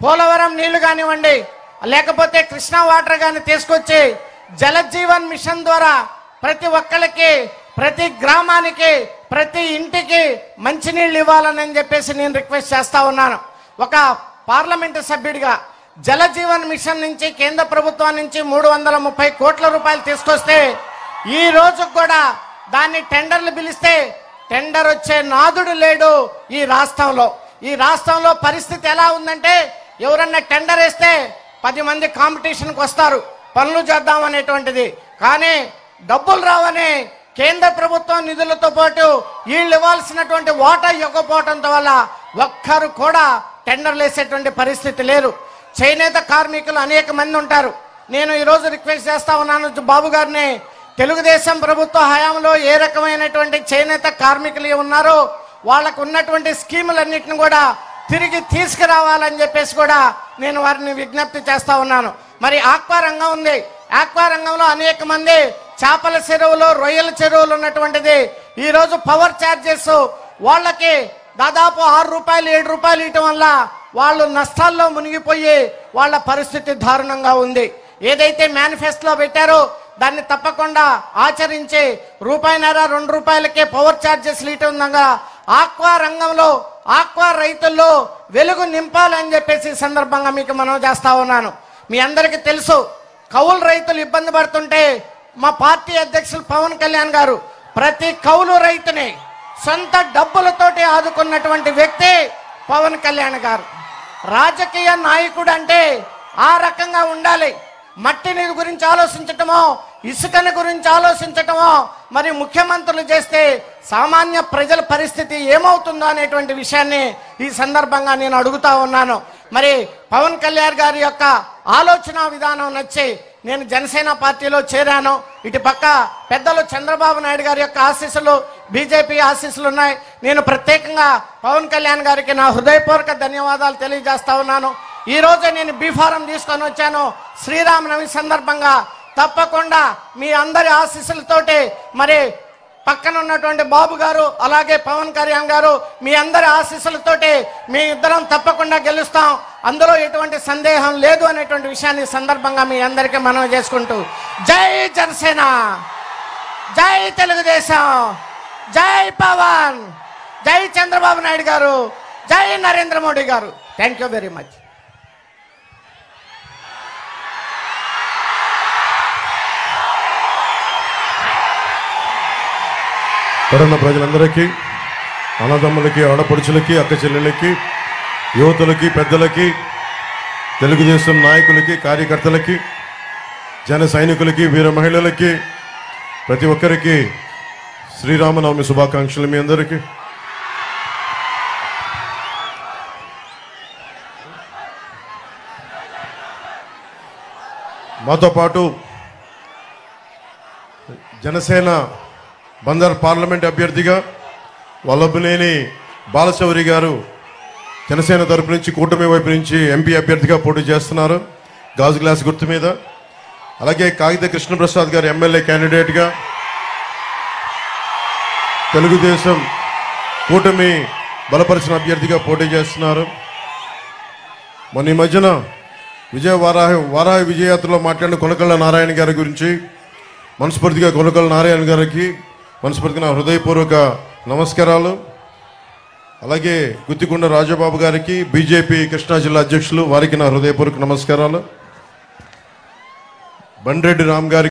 పోలవరం నీళ్లు కానివ్వండి, లేకపోతే కృష్ణా వాటర్ కానీ తీసుకొచ్చి జలజీవన్ మిషన్ ద్వారా ప్రతి ఒక్కరికి, ప్రతి గ్రామానికి, ప్రతి ఇంటికి మంచినీళ్ళు ఇవ్వాలని చెప్పేసి నేను రిక్వెస్ట్ చేస్తా ఉన్నాను. ఒక పార్లమెంటు సభ్యుడిగా జలజీవన్ మిషన్ నుంచి కేంద్ర ప్రభుత్వం నుంచి 330 కోట్ల రూపాయలు తీసుకొస్తే ఈ రోజు కూడా దాన్ని టెండర్లు పిలిస్తే టెండర్ వచ్చే నాదుడు లేడు ఈ రాష్ట్రంలో. ఈ రాష్ట్రంలో పరిస్థితి ఎలా ఉందంటే, ఎవరన్నా టెండర్ వేస్తే 10 మంది కాంపిటీషన్కి వస్తారు పనులు చేద్దాం అనేటువంటిది. కానీ డబ్బులు రావని కేంద్ర ప్రభుత్వం నిధులతో పాటు వీళ్ళు ఇవ్వాల్సినటువంటి వాటా ఇవ్వకపోవడంతో వల్ల ఒక్కరు కూడా టెండర్లు వేసేటువంటి పరిస్థితి లేరు. చేనేత కార్మికులు అనేక మంది ఉంటారు. నేను ఈరోజు రిక్వెస్ట్ చేస్తా ఉన్నాను బాబు గారిని, తెలుగుదేశం ప్రభుత్వ హయాంలో ఏ రకమైనటువంటి చేనేత కార్మికులు ఉన్నారో వాళ్ళకు ఉన్నటువంటి స్కీములన్నింటిని కూడా తిరిగి తీసుకురావాలని చెప్పేసి కూడా నేను వారిని విజ్ఞప్తి చేస్తా ఉన్నాను. మరి ఆక్వా రంగం ఉంది, ఆక్వా రంగంలో అనేక మంది చేపల చెరువులు, రొయ్యల చెరువులు ఉన్నటువంటిది. ఈరోజు పవర్ ఛార్జెస్ వాళ్ళకి దాదాపు 6 రూపాయలు 7 రూపాయలు ఇవ్వటం వల్ల వాళ్ళు నష్టాల్లో మునిగిపోయి వాళ్ళ పరిస్థితి దారుణంగా ఉంది. ఏదైతే మేనిఫెస్టోలో పెట్టారో దాన్ని తప్పకుండా ఆచరించి ₹1.5 ₹2 పవర్ ఛార్జెస్ ఇవ్వటంగా ఆక్వా రంగంలో, ఆక్వా రైతుల్లో వెలుగు నింపాలని చెప్పేసి సందర్భంగా మీకు మనవి చేస్తా ఉన్నాను. మీ అందరికీ తెలుసు, కౌలు రైతులు ఇబ్బంది పడుతుంటే మా పార్టీ అధ్యక్షులు పవన్ కళ్యాణ్ గారు ప్రతి కౌలు రైతుని సొంత డబ్బులతోటి ఆదుకున్నటువంటి వ్యక్తి పవన్ కళ్యాణ్ గారు. రాజకీయ నాయకుడు అంటే ఆ రకంగా ఉండాలి. మట్టిని గురించి ఆలోచించటమో, ఇసుకని గురించి ఆలోచించటమో మరి ముఖ్యమంత్రులు చేస్తే సామాన్య ప్రజల పరిస్థితి ఏమవుతుందో అనేటువంటి విషయాన్ని ఈ సందర్భంగా నేను అడుగుతా ఉన్నాను. మరి పవన్ కళ్యాణ్ గారి యొక్క ఆలోచన విధానం నచ్చి నేను జనసేన పార్టీలో చేరాను. ఇటు పక్క పెద్దలు చంద్రబాబు నాయుడు గారి యొక్క ఆశీస్సులు, బీజేపీ ఆశీస్సులు ఉన్నాయి. నేను ప్రత్యేకంగా పవన్ కళ్యాణ్ గారికి నా హృదయపూర్వక ధన్యవాదాలు తెలియజేస్తా ఉన్నాను. ఈ రోజు నేను బీఫారం తీసుకొని వచ్చాను. శ్రీరామనవమి సందర్భంగా తప్పకుండా మీ అందరి ఆశీస్సులతోటి మరి పక్కన ఉన్నటువంటి బాబు గారు అలాగే పవన్ కళ్యాణ్ గారు మీ అందరి ఆశీస్సులతోటి మీ ఇద్దరం తప్పకుండా గెలుస్తాం, అందులో ఎటువంటి సందేహం లేదు అనేటువంటి విషయాన్ని సందర్భంగా మీ అందరికీ మనవి చేసుకుంటూ జై జనసేన, జై తెలుగుదేశం, జై పవన్, జై చంద్రబాబు నాయుడు గారు, జై నరేంద్ర మోడీ గారు. Thank you very much. Corona ప్రజలందరికీ, అన్నదమ్ములకి, ఆడపడుచులకి, అక్క చెల్లెళ్ళకి, యువతులకి, పెద్దలకి, తెలుగుదేశం నాయకులకి, కార్యకర్తలకి, జన సైనికులకి, వీర మహిళలకి, ప్రతి ఒక్కరికి శ్రీరామనవమి శుభాకాంక్షలు. మీ అందరికీ మాతో పాటు జనసేన బందర్ పార్లమెంట్ అభ్యర్థిగా వల్లభనేని బాలశౌరి గారు జనసేన తరపు నుంచి, కూటమి వైపు నుంచి ఎంపీ అభ్యర్థిగా పోటీ చేస్తున్నారు గాజు గ్లాస్ గుర్తు మీద. అలాగే కాగిత కృష్ణప్రసాద్ గారు ఎమ్మెల్యే క్యాండిడేట్గా తెలుగుదేశం కూటమి బలపరిచిన అభ్యర్థిగా పోటీ చేస్తున్నారు. మొన్న ఈ మధ్యన వారాహి విజయయాత్రలో మాట్లాడిన కొనకళ్ళ నారాయణ గారి గురించి మనస్ఫూర్తిగా కొనకళ్ళ నారాయణ గారికి మనస్ఫూర్తిగా నా హృదయపూర్వక నమస్కారాలు. అలాగే గుత్తికొండ రాజబాబు గారికి, బీజేపీ కృష్ణా జిల్లా అధ్యక్షులు, వారికి నా హృదయపూర్వక నమస్కారాలు. బండ్రెడ్డి రామ్ గారికి